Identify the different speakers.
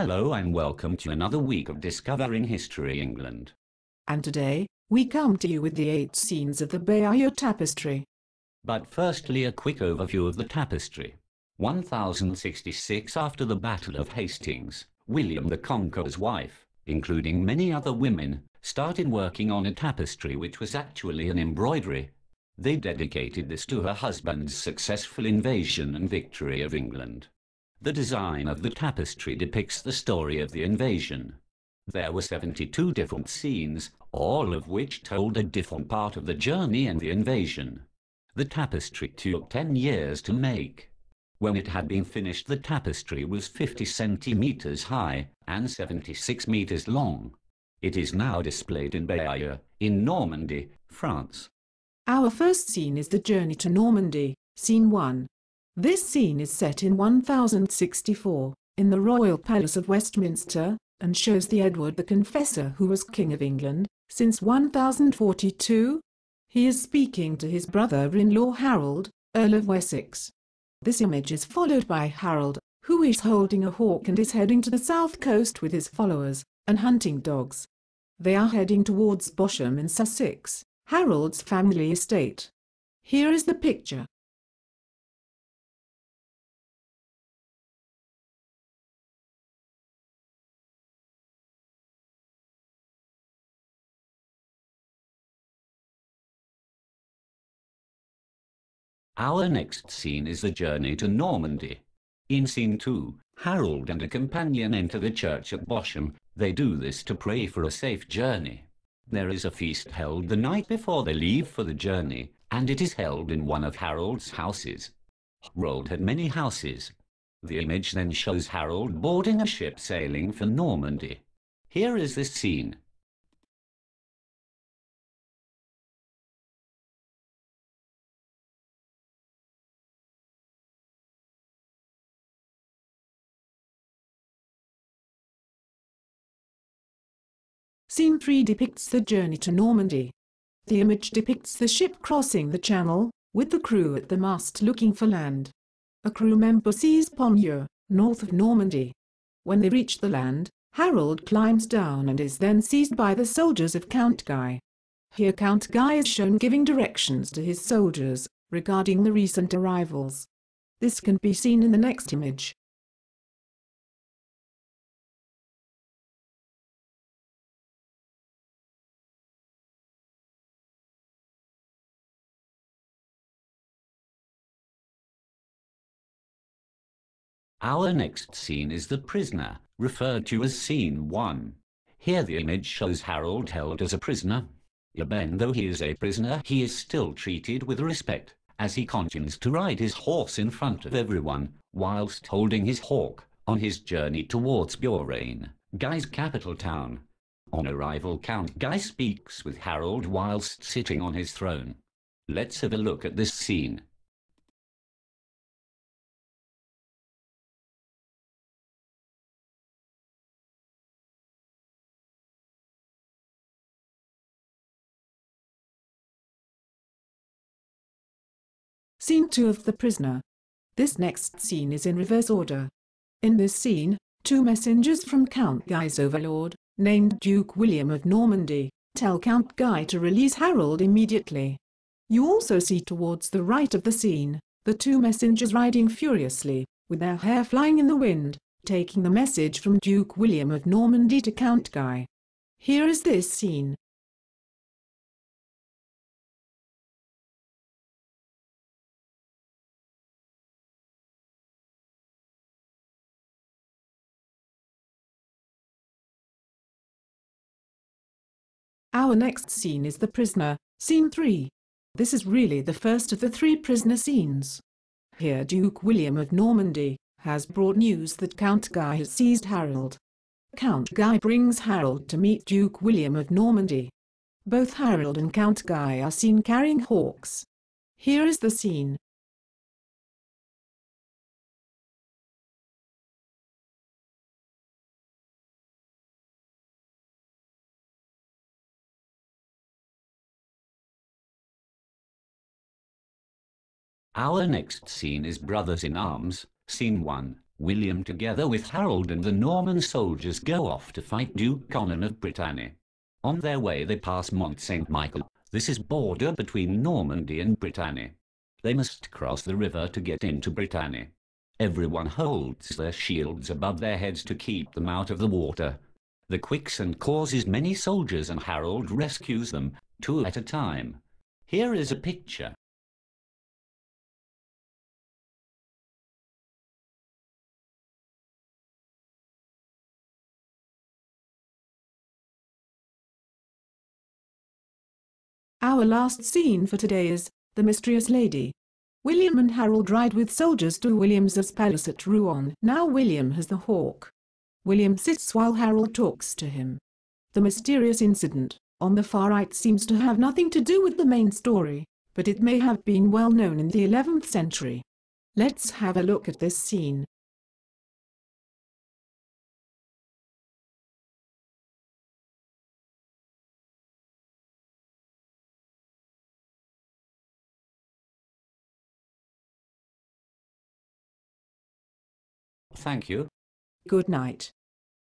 Speaker 1: Hello and welcome to another week of Discovering History England.
Speaker 2: And today, we come to you with the 8 scenes of the Bayeux Tapestry.
Speaker 1: But firstly a quick overview of the tapestry. 1066 after the Battle of Hastings, William the Conqueror's wife, including many other women, started working on a tapestry which was actually an embroidery. They dedicated this to her husband's successful invasion and victory of England. The design of the tapestry depicts the story of the invasion. There were 72 different scenes, all of which told a different part of the journey and the invasion. The tapestry took 10 years to make. When it had been finished, the tapestry was 50 centimeters high and 76 meters long. It is now displayed in Bayeux, in Normandy, France.
Speaker 2: Our first scene is the journey to Normandy, Scene 1. This scene is set in 1064, in the royal palace of Westminster, and shows the Edward the Confessor who was King of England since 1042. He is speaking to his brother-in-law Harold, Earl of Wessex. This image is followed by Harold, who is holding a hawk and is heading to the south coast with his followers and hunting dogs. They are heading towards Bosham in Sussex, Harold's family estate. Here is the picture.
Speaker 1: Our next scene is the journey to Normandy. In Scene 2, Harold and a companion enter the church at Bosham. They do this to pray for a safe journey. There is a feast held the night before they leave for the journey, and it is held in one of Harold's houses. Harold had many houses. The image then shows Harold boarding a ship sailing for Normandy. Here is this scene.
Speaker 2: Scene 3 depicts the journey to Normandy. The image depicts the ship crossing the channel, with the crew at the mast looking for land. A crew member sees Bayeux, north of Normandy. When they reach the land, Harold climbs down and is then seized by the soldiers of Count Guy. Here Count Guy is shown giving directions to his soldiers regarding the recent arrivals. This can be seen in the next image.
Speaker 1: Our next scene is the prisoner, referred to as Scene 1. Here the image shows Harold held as a prisoner. Even though he is a prisoner, he is still treated with respect, as he continues to ride his horse in front of everyone, whilst holding his hawk, on his journey towards Bayeux, Guy's capital town. On arrival, Count Guy speaks with Harold whilst sitting on his throne. Let's have a look at this scene.
Speaker 2: Scene 2 of The Prisoner. This next scene is in reverse order. In this scene, 2 messengers from Count Guy's overlord, named Duke William of Normandy, tell Count Guy to release Harold immediately. You also see towards the right of the scene, the 2 messengers riding furiously, with their hair flying in the wind, taking the message from Duke William of Normandy to Count Guy. Here is this scene. Our next scene is The Prisoner, Scene 3. This is really the first of the 3 prisoner scenes. Here Duke William of Normandy has brought news that Count Guy has seized Harold. Count Guy brings Harold to meet Duke William of Normandy. Both Harold and Count Guy are seen carrying hawks. Here is the scene.
Speaker 1: Our next scene is Brothers in Arms, Scene 1. William, together with Harold and the Norman soldiers, go off to fight Duke Conan of Brittany. On their way they pass Mont Saint Michael. This is border between Normandy and Brittany. They must cross the river to get into Brittany. Everyone holds their shields above their heads to keep them out of the water. The quicksand causes many soldiers and Harold rescues them, 2 at a time. Here is a picture.
Speaker 2: Our last scene for today is The Mysterious Lady. William and Harold ride with soldiers to William's palace at Rouen. Now William has the hawk. William sits while Harold talks to him. The mysterious incident on the far right seems to have nothing to do with the main story, but it may have been well known in the 11th century. Let's have a look at this scene.
Speaker 1: Thank you.
Speaker 2: Good night.